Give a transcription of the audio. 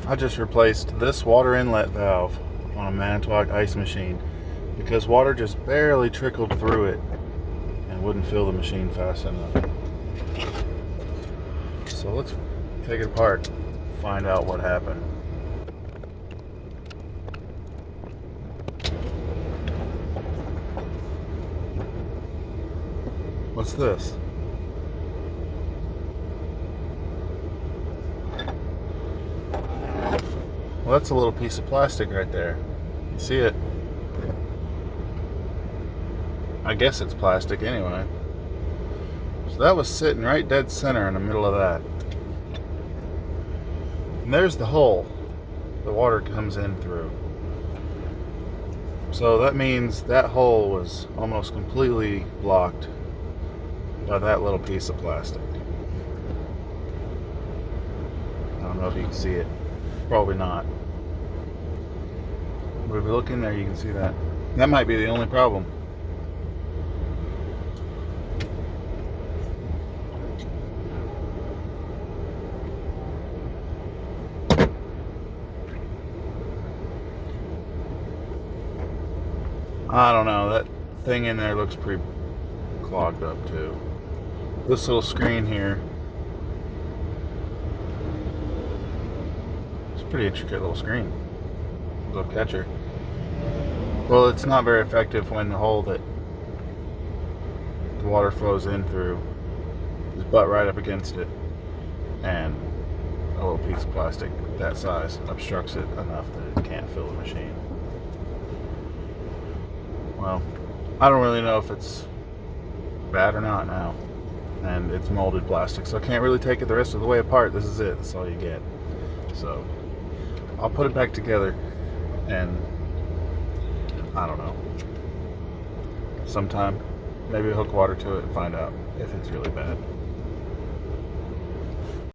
I just replaced this water inlet valve on a Manitowoc ice machine because water just barely trickled through it and wouldn't fill the machine fast enough. So let's take it apart, find out what happened. What's this? Well, that's a little piece of plastic right there. You see it? I guess it's plastic anyway. So that was sitting right dead center in the middle of that. And there's the hole the water comes in through. So that means that hole was almost completely blocked by that little piece of plastic. I don't know if you can see it. Probably not. But if you look in there, you can see that. That might be the only problem. I don't know. That thing in there looks pretty clogged up too. This little screen here, it's a pretty intricate little screen. Little catcher. Well, it's not very effective when the hole that the water flows in through is butt right up against it, and a little piece of plastic that size obstructs it enough that it can't fill the machine. Well, I don't really know if it's bad or not now, and it's molded plastic, so I can't really take it the rest of the way apart. This is it. That's all you get. So I'll put it back together, and I don't know, sometime maybe hook water to it and find out if it's really bad.